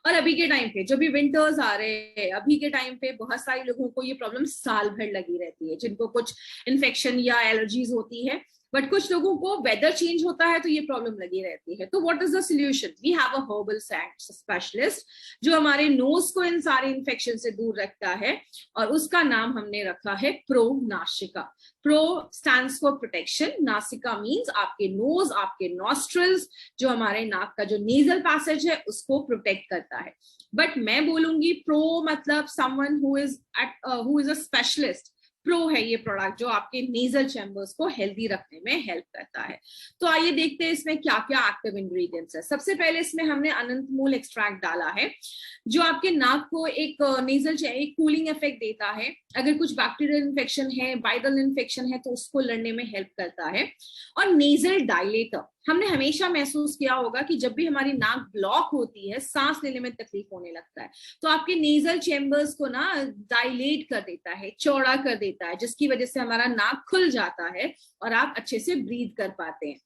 और अभी के टाइम पे जब भी विंटर्स आ रहे हैं, अभी के टाइम पे बहुत सारे लोगों को ये प्रॉब्लम साल भर लगी रहती है, जिनको कुछ इन्फेक्शन या एलर्जीज होती है। बट कुछ लोगों को वेदर चेंज होता है तो ये प्रॉब्लम लगी रहती है। तो what is the solution? We have a herbal specialist जो हमारे नोज को इन सारे इन्फेक्शन से दूर रखता है, और उसका नाम हमने रखा है प्रो नासिका। प्रो स्टैंड्स फॉर प्रोटेक्शन, नासिका मीन्स आपके नोज, आपके नॉस्ट्रल्स, जो हमारे नाक का जो नेजल पैसेज है उसको प्रोटेक्ट करता है। बट मैं बोलूंगी प्रो मतलब someone who is a specialist. Pro है ये प्रोडक्ट जो आपके नेजल चैम्बर्स को हेल्दी रखने में हेल्प करता है। तो आइए देखते हैं इसमें क्या क्या एक्टिव इंग्रेडिएंट्स है। सबसे पहले इसमें हमने अनंत मूल एक्सट्रैक्ट डाला है, जो आपके नाक को एक नेजल एक कूलिंग इफेक्ट देता है। अगर कुछ बैक्टीरियल इन्फेक्शन है, वायरल इन्फेक्शन है, तो उसको लड़ने में हेल्प करता है। और नेजल डायलेटर, हमने हमेशा महसूस किया होगा कि जब भी हमारी नाक ब्लॉक होती है, सांस लेने में तकलीफ होने लगता है, तो आपके नेजल चेम्बर्स को ना डायलेट कर देता है, चौड़ा कर देता है, जिसकी वजह से हमारा नाक खुल जाता है और आप अच्छे से ब्रीथ कर पाते हैं।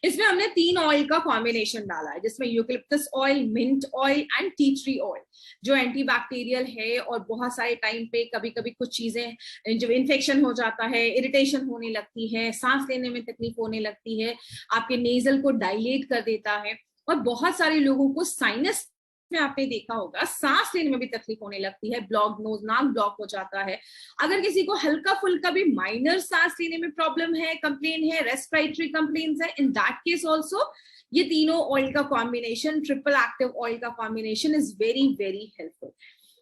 इसमें हमने 3 ऑयल का कॉम्बिनेशन डाला है, जिसमें eucalyptus oil, mint oil and tea tree oil, जो एंटीबैक्टीरियल है। और बहुत सारे टाइम पे कभी कभी कुछ चीजें जब इन्फेक्शन हो जाता है, इरिटेशन होने लगती है, सांस लेने में तकलीफ होने लगती है, आपके नेजल को डायलेट कर देता है। और बहुत सारे लोगों को साइनस में आपने देखा होगा, सांस लेने में भी तकलीफ होने लगती है, ब्लॉक नोज, नाक ब्लॉक हो जाता है। अगर किसी को हल्का फुल्का भी माइनर सांस लेने में प्रॉब्लम है, कंप्लेन है, रेस्पिरेटरी कंप्लेन्स है, इन दैट केस ऑल्सो ये तीनों ऑयल का कॉम्बिनेशन, ट्रिपल एक्टिव ऑयल का combination is very very helpful.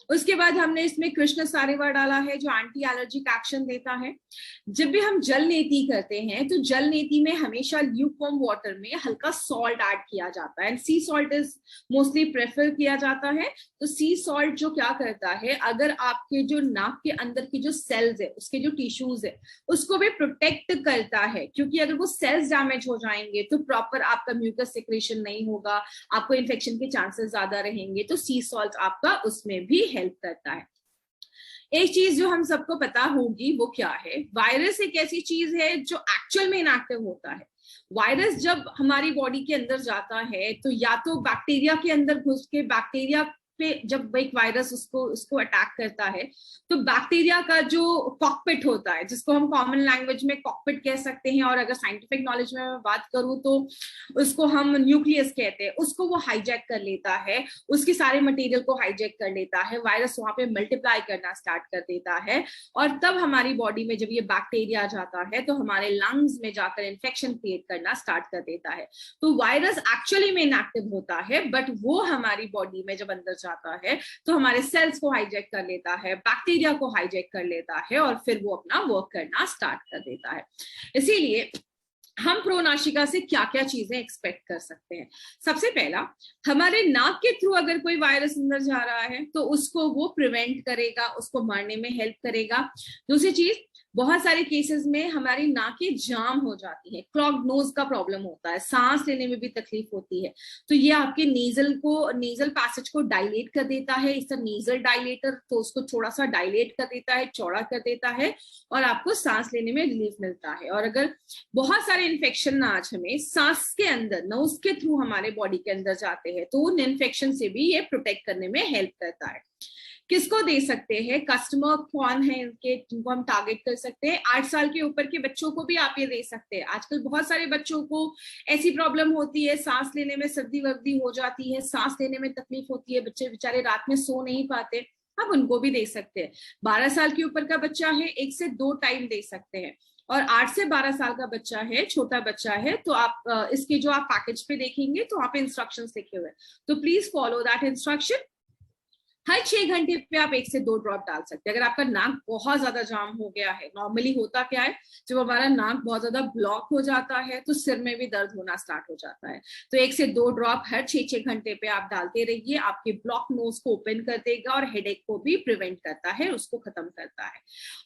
उसके बाद हमने इसमें कृष्ण सारेवा डाला है, जो एंटी एलर्जिक एक्शन देता है। जब भी हम जल नीति करते हैं, तो जल नीति में हमेशा ल्यूकवार्म वाटर में हल्का सॉल्ट ऐड किया जाता है, and C salt is mostly prefer किया जाता है। तो सी सॉल्ट जो क्या करता है, अगर आपके जो नाक के अंदर की जो सेल्स है, उसके जो टिश्यूज है, उसको भी प्रोटेक्ट करता है, क्योंकि अगर वो सेल्स डैमेज हो जाएंगे तो प्रॉपर आपका म्यूकस सिक्रेशन नहीं होगा, आपको इन्फेक्शन के चांसेस ज्यादा रहेंगे। तो सी सॉल्ट आपका उसमें भी हेल्प करता है। एक चीज जो हम सबको पता होगी वो क्या है, वायरस एक ऐसी चीज है जो एक्चुअल में इनएक्टिव होता है। वायरस जब हमारी बॉडी के अंदर जाता है, तो या तो बैक्टीरिया के अंदर घुस के, बैक्टीरिया पे जब एक वायरस उसको अटैक करता है, तो बैक्टीरिया का जो कॉकपिट होता है, जिसको हम कॉमन लैंग्वेज में कॉकपिट कह सकते हैं, और अगर साइंटिफिक नॉलेज में मैं बात करूं तो उसको हम न्यूक्लियस कहते हैं, उसको वो हाईजैक कर लेता है, उसके सारे मटेरियल को हाईजैक कर लेता है, वायरस वहां पे मल्टीप्लाई करना स्टार्ट कर देता है। और तब हमारी बॉडी में जब ये बैक्टीरिया जाता है, तो हमारे लंग्स में जाकर इन्फेक्शन क्रिएट करना स्टार्ट कर देता है। तो वायरस एक्चुअली में इनएक्टिव होता है, बट वो हमारी बॉडी में जब अंदर जाता है तो हमारे सेल्स को हाईजैक कर लेता है, बैक्टीरिया को हाईजैक कर लेता है, और फिर वो अपना वर्क करना स्टार्ट कर देता है। इसीलिए हम प्रोनाशिका से क्या क्या चीजें एक्सपेक्ट कर सकते हैं। सबसे पहला, हमारे नाक के थ्रू अगर कोई वायरस अंदर जा रहा है तो उसको वो प्रिवेंट करेगा, उसको मारने में हेल्प करेगा। दूसरी चीज, बहुत सारे केसेस में हमारी नाकें जाम हो जाती है, क्लॉग्ड नोज का प्रॉब्लम होता है, सांस लेने में भी तकलीफ होती है, तो ये आपके नेजल पैसेज को डायलेट कर देता है। इस नेजल डायलेटर तो उसको थोड़ा सा डायलेट कर देता है, चौड़ा कर देता है, और आपको सांस लेने में रिलीफ मिलता है। और अगर बहुत सारे इन्फेक्शन आज हमें सांस के अंदर, नोज के थ्रू हमारे बॉडी के अंदर जाते हैं, तो उन इन्फेक्शन से भी ये प्रोटेक्ट करने में हेल्प करता है। किसको दे सकते हैं, कस्टमर कौन है इनके, जिनको हम टारगेट कर सकते हैं, 8 साल के ऊपर के बच्चों को भी आप ये दे सकते हैं। आजकल बहुत सारे बच्चों को ऐसी प्रॉब्लम होती है, सांस लेने में सर्दी वर्दी हो जाती है, सांस लेने में तकलीफ होती है, बच्चे बेचारे रात में सो नहीं पाते, आप उनको भी दे सकते हैं। 12 साल के ऊपर का बच्चा है, 1 से 2 टाइम दे सकते हैं। और 8 से 12 साल का बच्चा है, छोटा बच्चा है, तो आप इसके जो आप पैकेज पे देखेंगे तो वहां पे इंस्ट्रक्शंस लिखे हुए हैं, तो प्लीज फॉलो दैट इंस्ट्रक्शन। हर 6 घंटे पे आप 1 से 2 ड्रॉप डाल सकते हैं। अगर आपका नाक बहुत ज्यादा जाम हो गया है, नॉर्मली होता क्या है, जब हमारा नाक बहुत ज्यादा ब्लॉक हो जाता है तो सिर में भी दर्द होना स्टार्ट हो जाता है। तो 1 से 2 ड्रॉप हर 6 घंटे पे आप डालते रहिए, आपके ब्लॉक नोज को ओपन कर देगा और हेडेक को भी प्रिवेंट करता है, उसको खत्म करता है।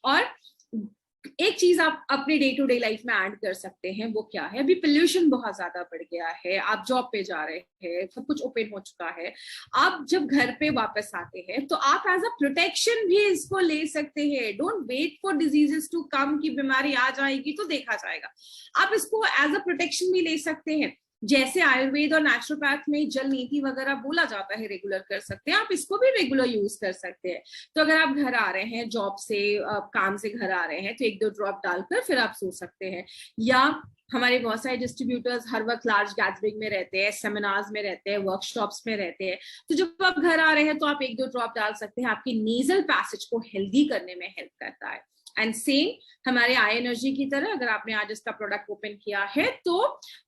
और एक चीज आप अपने डे टू डे लाइफ में ऐड कर सकते हैं, वो क्या है, अभी पोल्यूशन बहुत ज्यादा बढ़ गया है, आप जॉब पे जा रहे हैं, सब कुछ ओपन हो चुका है, आप जब घर पे वापस आते हैं तो आप एज अ प्रोटेक्शन भी इसको ले सकते हैं। Don't wait for diseases to come, की बीमारी आ जाएगी तो देखा जाएगा, आप इसको एज अ प्रोटेक्शन भी ले सकते हैं। जैसे आयुर्वेद और नेचुरोपैथ में जल नीति वगैरह बोला जाता है रेगुलर कर सकते हैं, आप इसको भी रेगुलर यूज कर सकते हैं। तो अगर आप घर आ रहे हैं, जॉब से काम से घर आ रहे हैं, तो 1-2 ड्रॉप डालकर फिर आप सो सकते हैं। या हमारे बहुत सारे डिस्ट्रीब्यूटर्स हर वक्त लार्ज गैदरिंग में रहते हैं, सेमिनार्स में रहते हैं, वर्कशॉप्स में रहते हैं, तो जब आप घर आ रहे हैं तो आप 1-2 ड्रॉप डाल सकते हैं, आपकी नेजल पैसेज को हेल्दी करने में हेल्प करता है। एंड सेम हमारे आई एनर्जी की तरह, अगर आपने आज इसका प्रोडक्ट ओपन किया है तो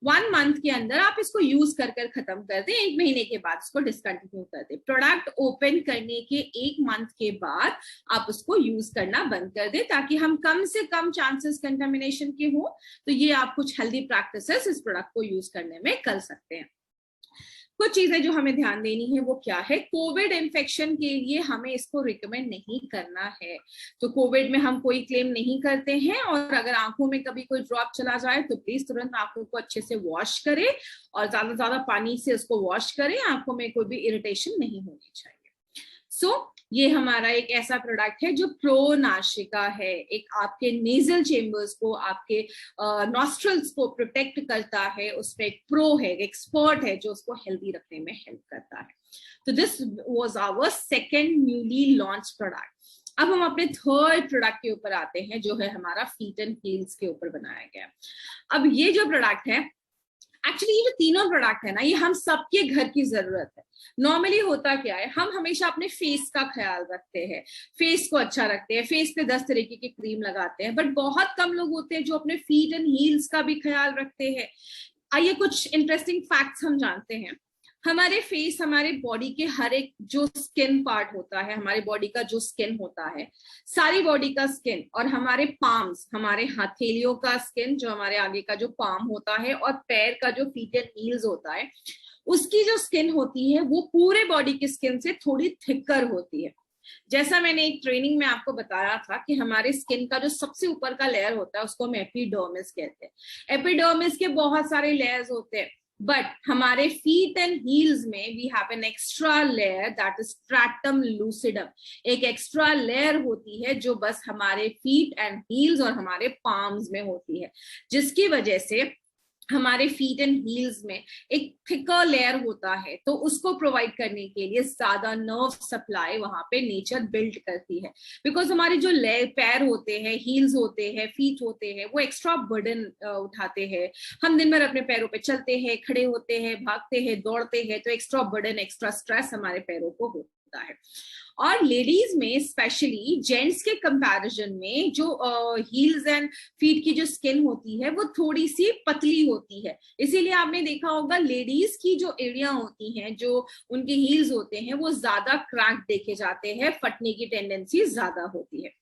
1 मंथ के अंदर आप इसको यूज कर खत्म कर दें, 1 महीने के बाद इसको डिसकंटिन्यू कर दें। प्रोडक्ट ओपन करने के 1 मंथ के बाद आप उसको यूज करना बंद कर दें, ताकि हम कम से कम चांसेस कंटामिनेशन के हो। तो ये आप कुछ हेल्दी प्रैक्टिसेस इस प्रोडक्ट को यूज करने में कर सकते हैं। कुछ चीजें जो हमें ध्यान देनी है वो क्या है, कोविड इन्फेक्शन के लिए हमें इसको रिकमेंड नहीं करना है। तो कोविड में हम कोई क्लेम नहीं करते हैं, और अगर आंखों में कभी कोई ड्रॉप चला जाए तो प्लीज तुरंत आंखों को अच्छे से वॉश करें, और ज्यादा पानी से उसको वॉश करें, आंखों में कोई भी इरिटेशन नहीं होनी चाहिए। ये हमारा एक ऐसा प्रोडक्ट है जो प्रोनाशिका है, एक आपके नेजल चेम्बर्स को, आपके नॉस्ट्रल्स को प्रोटेक्ट करता है, उसमें एक प्रो है, एक्सपर्ट है जो उसको हेल्दी रखने में हेल्प करता है। तो this was our second newly launch product. अब हम अपने थर्ड प्रोडक्ट के ऊपर आते हैं, जो है हमारा फीट एंड हील्स के ऊपर बनाया गया। अब ये जो प्रोडक्ट है, एक्चुअली ये जो तीनों प्रोडक्ट है ना, ये हम सबके घर की जरूरत है। नॉर्मली होता क्या है, हम हमेशा अपने फेस का ख्याल रखते हैं, फेस को अच्छा रखते हैं, फेस पे 10 तरीके की क्रीम लगाते हैं, बट बहुत कम लोग होते हैं जो अपने फीट एंड हील्स का भी ख्याल रखते हैं। आइए कुछ इंटरेस्टिंग फैक्ट्स हम जानते हैं। हमारे फेस, हमारे बॉडी के हर एक जो स्किन पार्ट होता है, हमारे बॉडी का जो स्किन होता है, सारी बॉडी का स्किन, और हमारे पाम्स, हमारे हथेलियों का स्किन, जो हमारे आगे का जो पाम होता है, और पैर का जो फीट एंड हील्स होता है, उसकी जो स्किन होती है वो पूरे बॉडी की स्किन से थोड़ी थिकर होती है। जैसा मैंने एक ट्रेनिंग में आपको बताया था कि हमारे स्किन का जो सबसे ऊपर का लेयर होता है उसको हम एपिडर्मिस कहते हैं। एपिडर्मिस के बहुत सारे लेयर्स होते हैं, बट हमारे फीट एंड हील्स में we have an extra layer, that is stratum lucidum. एक एक्स्ट्रा लेयर होती है जो बस हमारे फीट एंड हील्स और हमारे पाम्स में होती है, जिसकी वजह से हमारे फीट एंड हील्स में एक थिकर लेयर होता है। तो उसको प्रोवाइड करने के लिए ज्यादा नर्व सप्लाई वहां पे नेचर बिल्ड करती है, बिकॉज हमारे जो पैर होते हैं, हील्स होते हैं, फीट होते हैं, वो एक्स्ट्रा बर्डन उठाते हैं। हम दिन भर अपने पैरों पे चलते हैं, खड़े होते हैं, भागते हैं, दौड़ते हैं, तो एक्स्ट्रा बर्डन, एक्स्ट्रा स्ट्रेस हमारे पैरों को होता है। और लेडीज में स्पेशली, जेंट्स के कंपैरिजन में जो हील्स एंड फीट की जो स्किन होती है वो थोड़ी सी पतली होती है, इसीलिए आपने देखा होगा लेडीज की जो एरिया होती हैं, जो उनके हील्स होते हैं, वो ज्यादा क्रैक देखे जाते हैं, फटने की टेंडेंसी ज्यादा होती है।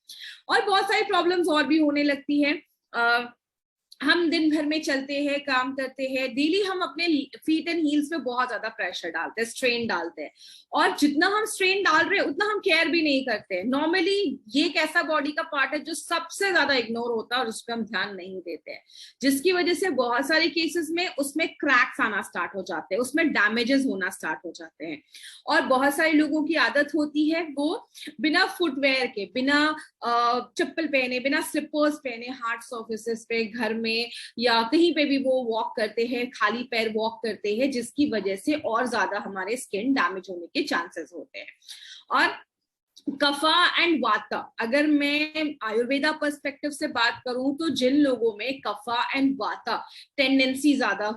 और बहुत सारी प्रॉब्लम्स और भी होने लगती है। हम दिन भर में चलते हैं, काम करते हैं, डेली हम अपने फीट एंड हील्स पे बहुत ज्यादा प्रेशर डालते हैं, स्ट्रेन डालते हैं, और जितना हम स्ट्रेन डाल रहे हैं उतना हम केयर भी नहीं करते हैं। नॉर्मली ये एक ऐसा बॉडी का पार्ट है जो सबसे ज्यादा इग्नोर होता है और उस पर हम ध्यान नहीं देते हैं, जिसकी वजह से बहुत सारे केसेस में उसमें क्रैक्स आना स्टार्ट हो जाते हैं, उसमें डैमेजेस होना स्टार्ट हो जाते हैं। और बहुत सारे लोगों की आदत होती है वो बिना फुटवेयर के, बिना चप्पल पहने, बिना स्लिपर्स पहने, हार्ड सर्फेसेस पे, घर में या कहीं पे भी वो वॉक करते हैं, खाली पैर वॉक करते हैं, जिसकी वजह से और ज्यादा हमारे स्किन डैमेज होने के चांसेस होते हैं। और कफा एंड वाता, अगर मैं आयुर्वेदा पर्सपेक्टिव से बात करूं तो जिन लोगों में कफा एंड वाता टेंडेंसी ज्यादा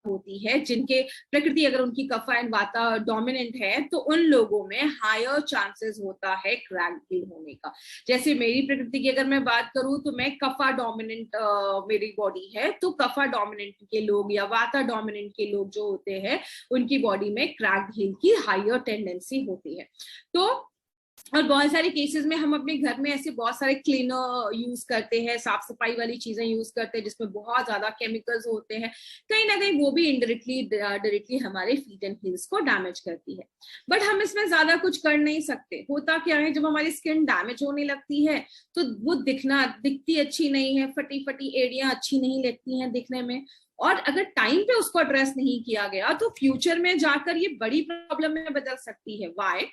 होती है, जिनके प्रकृति अगर उनकी कफा एंड वाता डोमिनेंट है, तो उन लोगों में हायर चांसेस होता है क्रैक हील होने का। जैसे मेरी प्रकृति की अगर मैं बात करूं तो मैं कफा डोमिनेंट मेरी बॉडी है, तो कफा डोमिनेंट के लोग या वाता डोमिनेंट के लोग जो होते हैं उनकी बॉडी में क्रैक हील की हायर टेंडेंसी होती है। तो और बहुत सारे केसेस में हम अपने घर में ऐसे बहुत सारे क्लीनर यूज करते हैं, साफ सफाई वाली चीजें यूज करते हैं जिसमें बहुत ज्यादा केमिकल्स होते हैं, कहीं ना कहीं वो भी इनडायरेक्टली डायरेक्टली हमारे फीट एंड हील्स को डैमेज करती है। बट हम इसमें ज्यादा कुछ कर नहीं सकते। होता क्या है, जब हमारी स्किन डैमेज होने लगती है तो वो दिखती अच्छी नहीं है, फटी फटी एड़ियां अच्छी नहीं लगती हैं दिखने में, और अगर टाइम पे उसको एड्रेस नहीं किया गया तो फ्यूचर में जाकर ये बड़ी प्रॉब्लम में बदल सकती है। व्हाई?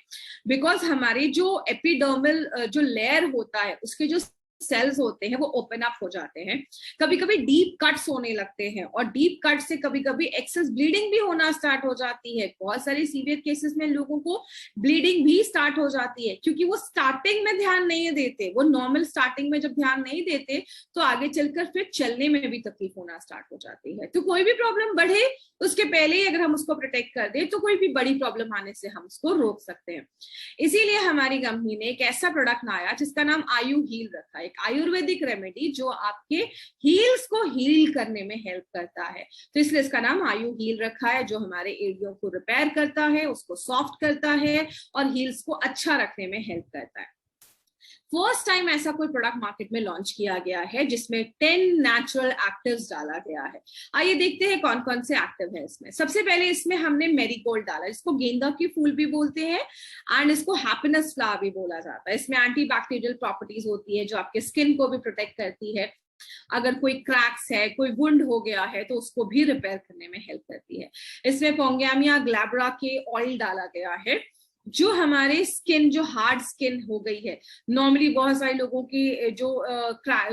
बिकॉज हमारे जो एपिडर्मल जो लेयर होता है उसके जो सेल्स होते हैं वो ओपन अप हो जाते हैं, कभी कभी डीप कट्स होने लगते हैं, और डीप कट से कभी कभी एक्सेस ब्लीडिंग भी होना स्टार्ट हो जाती है। बहुत सारे सीवियर केसेस में लोगों को ब्लीडिंग भी स्टार्ट हो जाती है, क्योंकि वो स्टार्टिंग में ध्यान नहीं देते। वो नॉर्मल स्टार्टिंग में जब ध्यान नहीं देते तो आगे चलकर फिर चलने में भी तकलीफ होना स्टार्ट हो जाती है। तो कोई भी प्रॉब्लम बढ़े उसके पहले ही अगर हम उसको प्रोटेक्ट कर दे तो कोई भी बड़ी प्रॉब्लम आने से हम उसको रोक सकते हैं। इसीलिए हमारी कंपनी ने एक ऐसा प्रोडक्ट लाया जिसका नाम आयु हील रखा है, एक आयुर्वेदिक रेमेडी जो आपके हील्स को हील करने में हेल्प करता है। तो इसलिए इसका नाम आयु हील रखा है, जो हमारे एरियो को रिपेयर करता है, उसको सॉफ्ट करता है और हील्स को अच्छा रखने में हेल्प करता है। फर्स्ट टाइम ऐसा कोई प्रोडक्ट मार्केट में लॉन्च किया गया है जिसमें 10 नेचुरल एक्टिव्स डाला गया है। आइए देखते हैं कौन कौन से एक्टिव है इसमें। सबसे पहले इसमें हमने मेरीगोल्ड डाला, इसको गेंदा की फूल भी बोलते हैं एंड इसको हैप्पीनेस फ्लावर भी बोला जाता है। इसमें एंटी बैक्टीरियल प्रॉपर्टीज होती है जो आपके स्किन को भी प्रोटेक्ट करती है। अगर कोई क्रैक्स है, कोई वुंड हो गया है तो उसको भी रिपेयर करने में हेल्प करती है। इसमें पोंगैमिया ग्लैब्रा के ऑयल डाला गया है, जो हमारे स्किन, जो हार्ड स्किन हो गई है, नॉर्मली बहुत सारे लोगों की जो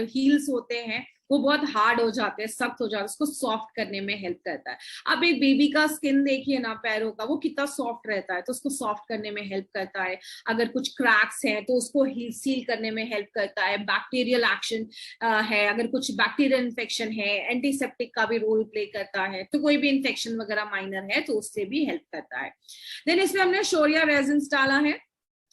हील्स होते हैं वो बहुत हार्ड हो जाते हैं, सख्त हो जाते हैं, उसको सॉफ्ट करने में हेल्प करता है। अब एक बेबी का स्किन देखिए ना, पैरों का, वो कितना सॉफ्ट रहता है, तो उसको सॉफ्ट करने में हेल्प करता है। अगर कुछ क्रैक्स हैं तो उसको हील सील करने में हेल्प करता है। बैक्टीरियल एक्शन है, अगर कुछ बैक्टीरियल इन्फेक्शन है, एंटीसेप्टिक का भी रोल प्ले करता है। तो कोई भी इन्फेक्शन वगैरह माइनर है तो उससे भी हेल्प करता है। देन इसमें हमने शोरिया रेजिन्स डाला है।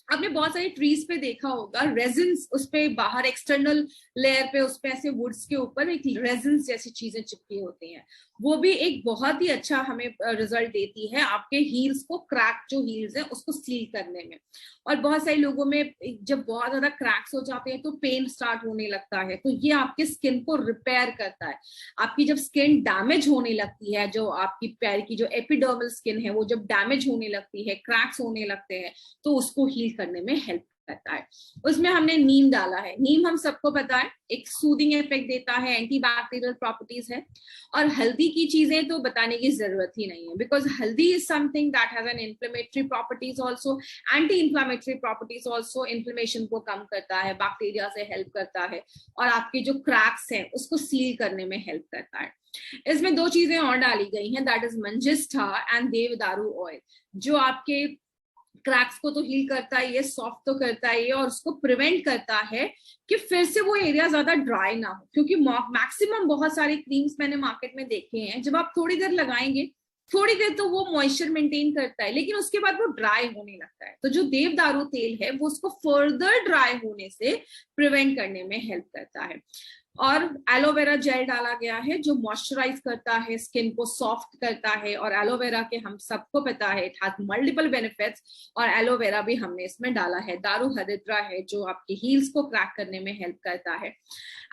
आपने बहुत सारी ट्रीज पे देखा होगा रेजिन्स, उस पे बाहर एक्सटर्नल लेयर पे उस पे ऐसे वुड्स के ऊपर एक रेजिन्स जैसी चीजें चिपकी होती हैं, वो भी एक बहुत ही अच्छा हमें रिजल्ट देती है आपके हील्स को, क्रैक जो हील्स है उसको सील करने में। और बहुत सारे लोगों में जब बहुत ज्यादा क्रैक्स हो जाते हैं तो पेन स्टार्ट होने लगता है, तो ये आपके स्किन को रिपेयर करता है। आपकी जब स्किन डैमेज होने लगती है, जो आपकी पैर की जो एपिडर्मल स्किन है वो जब डैमेज होने लगती है, क्रैक्स होने लगते हैं, तो उसको हील करने में हेल्प करता है। उसमें हमने नीम डाला है। नीम हम सबको पता है एक सूदिंग इफेक्ट देता है, एंटी बैक्टीरियल प्रॉपर्टीज है। और हल्दी की चीजें तो बताने की जरूरत ही नहीं है, बिकॉज हल्दी is something that has an inflammatory properties also, anti inflammatory properties also. Inflammation को कम करता है, बैक्टीरिया से हेल्प करता है, और आपके जो क्रैक्स हैं उसको सील करने में हेल्प करता है। इसमें दो चीजें और डाली गई हैं, that is manjistha and devdaru oil, जो आपके क्रैक्स को तो हील करता है, ये सॉफ्ट तो करता है, और उसको प्रिवेंट करता है कि फिर से वो एरिया ज्यादा ड्राई ना हो। क्योंकि मैक्सिमम बहुत सारे क्रीम्स मैंने मार्केट में देखे हैं, जब आप थोड़ी देर लगाएंगे, थोड़ी देर तो वो मॉइस्चर मेंटेन करता है, लेकिन उसके बाद वो ड्राई होने लगता है। तो जो देवदारू तेल है वो उसको फर्दर ड्राई होने से प्रिवेंट करने में हेल्प करता है। और एलोवेरा जेल डाला गया है जो मॉइस्चराइज करता है, स्किन को सॉफ्ट करता है। और एलोवेरा के हम सबको पता है इट हैज मल्टीपल बेनिफिट्स, और एलोवेरा भी हमने इसमें डाला है। दारू हरिद्रा है जो आपके हील्स को क्रैक करने में हेल्प करता है।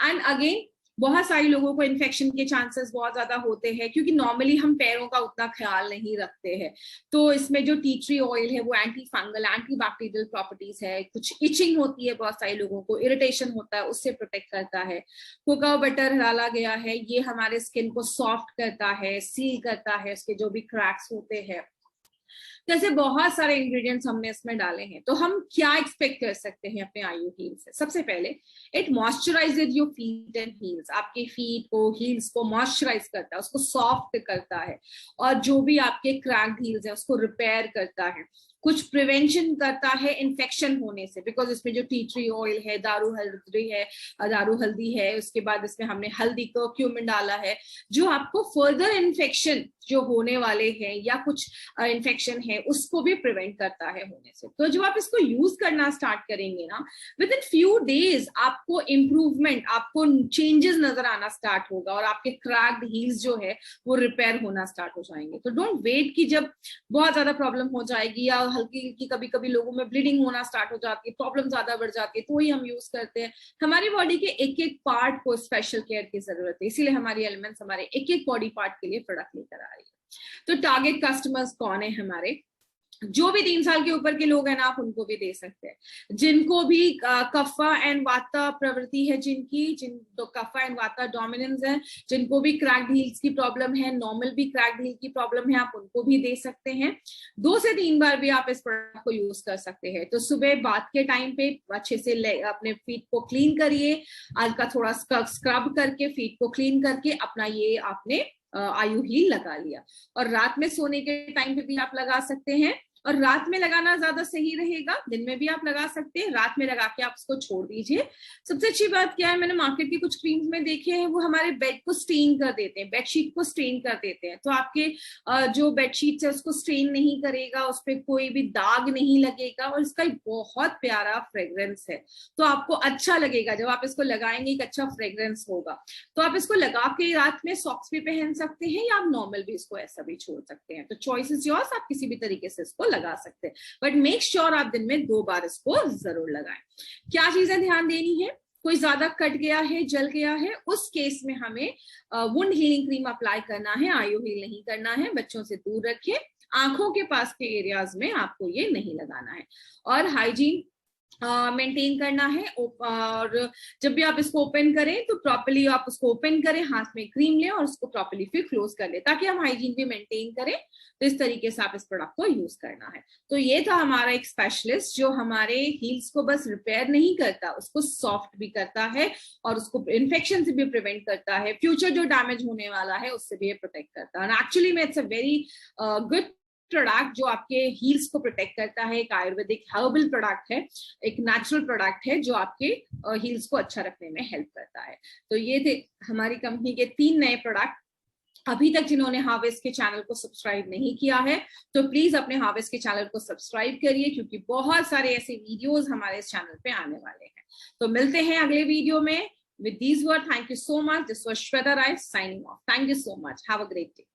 एंड अगेन बहुत सारे लोगों को इन्फेक्शन के चांसेस बहुत ज्यादा होते हैं, क्योंकि नॉर्मली हम पैरों का उतना ख्याल नहीं रखते हैं। तो इसमें जो टी ट्री ऑयल है वो anti fungal, anti bacterial properties है। कुछ इचिंग होती है, बहुत सारे लोगों को इरिटेशन होता है, उससे प्रोटेक्ट करता है। कोका बटर डाला गया है, ये हमारे स्किन को सॉफ्ट करता है, सील करता है, उसके जो भी क्रैक्स होते हैं जैसे बहुत सारे इंग्रेडिएंट्स हमने इसमें डाले हैं, तो हम क्या एक्सपेक्ट कर सकते हैं अपने आयु हील से? सबसे पहले it moisturises your feet and heels, आपके फीट को, हील्स को मॉइस्चराइज करता है, उसको सॉफ्ट करता है, और जो भी आपके क्रैक्ड हील्स है उसको रिपेयर करता है, कुछ प्रिवेंशन करता है इन्फेक्शन होने से, बिकॉज इसमें जो टी ट्री ऑयल है, दारू हल्दी है, उसके बाद इसमें हमने हल्दी को क्यूमिन डाला है, जो आपको फर्दर इन्फेक्शन जो होने वाले हैं या कुछ इन्फेक्शन है उसको भी प्रिवेंट करता है होने से। तो जब आप इसको यूज करना स्टार्ट करेंगे ना, विद इन फ्यू डेज आपको इम्प्रूवमेंट, आपको चेंजेस नजर आना स्टार्ट होगा, और आपके क्रैक्ड हील्स जो है वो रिपेयर होना स्टार्ट हो जाएंगे। तो डोंट वेट कि जब बहुत ज्यादा प्रॉब्लम हो जाएगी या हल्की हल्की कभी कभी लोगों में ब्लीडिंग होना स्टार्ट हो जाती है, प्रॉब्लम ज्यादा बढ़ जाती है, तो ही हम यूज करते हैं। हमारी बॉडी के एक एक पार्ट को स्पेशल केयर की जरूरत है, इसीलिए हमारी एलिमेंट्स हमारे एक एक बॉडी पार्ट के लिए प्रोडक्ट लेकर आ रही है। तो टारगेट कस्टमर्स कौन है हमारे? जो भी 3 साल के ऊपर के लोग हैं ना, आप उनको भी दे सकते हैं। जिनको भी कफा एंड वाता प्रवृत्ति है, जिन तो कफा एंड वाता डोमिनेंस है, जिनको भी क्रैक्ड हील्स की प्रॉब्लम है, नॉर्मल भी क्रैक्ड हील की प्रॉब्लम है, आप उनको भी दे सकते हैं। 2 से 3 बार भी आप इस प्रोडक्ट को यूज कर सकते हैं। तो सुबह बात के टाइम पे अच्छे से अपने फीट को क्लीन करिए, हल्का थोड़ा स्क्रब करके फीट को क्लीन करके अपना ये आपने आयु हील लगा लिया। और रात में सोने के टाइम पे भी आप लगा सकते हैं, और रात में लगाना ज्यादा सही रहेगा, दिन में भी आप लगा सकते हैं, रात में लगा के आप उसको छोड़ दीजिए। सबसे अच्छी बात क्या है, मैंने मार्केट की कुछ क्रीम्स में देखे हैं, वो हमारे बेड को स्टेन कर देते हैं, बेडशीट को स्टेन कर देते हैं। तो आपके जो बेडशीट है उसको स्टेन नहीं करेगा, उस पर कोई भी दाग नहीं लगेगा, और इसका एक बहुत प्यारा फ्रेग्रेंस है, तो आपको अच्छा लगेगा जब आप इसको लगाएंगे, एक अच्छा फ्रेग्रेंस होगा। तो आप इसको लगा के रात में सॉक्स भी पहन सकते हैं, या आप नॉर्मल भी इसको ऐसा भी छोड़ सकते हैं। तो चॉइस इज योर्स, आप किसी भी तरीके से इसको लगा सकते हैं, बट मेक श्योर आप दिन में 2 बार इसको जरूर लगाएं। क्या चीजें ध्यान देनी है? कोई ज्यादा कट गया है, जल गया है, उस केस में हमें वुंड हीलिंग क्रीम अप्लाई करना है, आयु हील नहीं करना है। बच्चों से दूर रखिए, आंखों के पास के एरियाज में आपको ये नहीं लगाना है, और हाइजीन मेंटेन करना है। और जब भी आप इसको ओपन करें तो प्रॉपर्ली आप उसको ओपन करें, हाथ में क्रीम लें और उसको प्रॉपर्ली फिर क्लोज कर लें, ताकि हम हाइजीन भी मेंटेन करें। तो इस तरीके से आप इस प्रोडक्ट को यूज करना है। तो ये था हमारा एक स्पेशलिस्ट, जो हमारे हील्स को बस रिपेयर नहीं करता, उसको सॉफ्ट भी करता है, और उसको इन्फेक्शन से भी प्रिवेंट करता है, फ्यूचर जो डैमेज होने वाला है उससे भी प्रोटेक्ट करता है। एक्चुअली में it's a very good product जो आपके हील्स को प्रोटेक्ट करता है। एक आयुर्वेदिक हर्बल प्रोडक्ट है, एक नेचुरल प्रोडक्ट है, जो आपके हील्स को अच्छा रखने में हेल्प करता है। तो ये थे हमारी कंपनी के 3 नए प्रोडक्ट। अभी तक जिन्होंने हार्वेस्ट के चैनल को सब्सक्राइब नहीं किया है, तो प्लीज अपने हार्वेस्ट के चैनल को सब्सक्राइब करिए, क्योंकि बहुत सारे ऐसे वीडियोस हमारे इस चैनल पे आने वाले हैं। तो मिलते हैं अगले वीडियो में। With these words, thank you so much. This was Shweta Rai signing off. Thank you so much. Have a great day.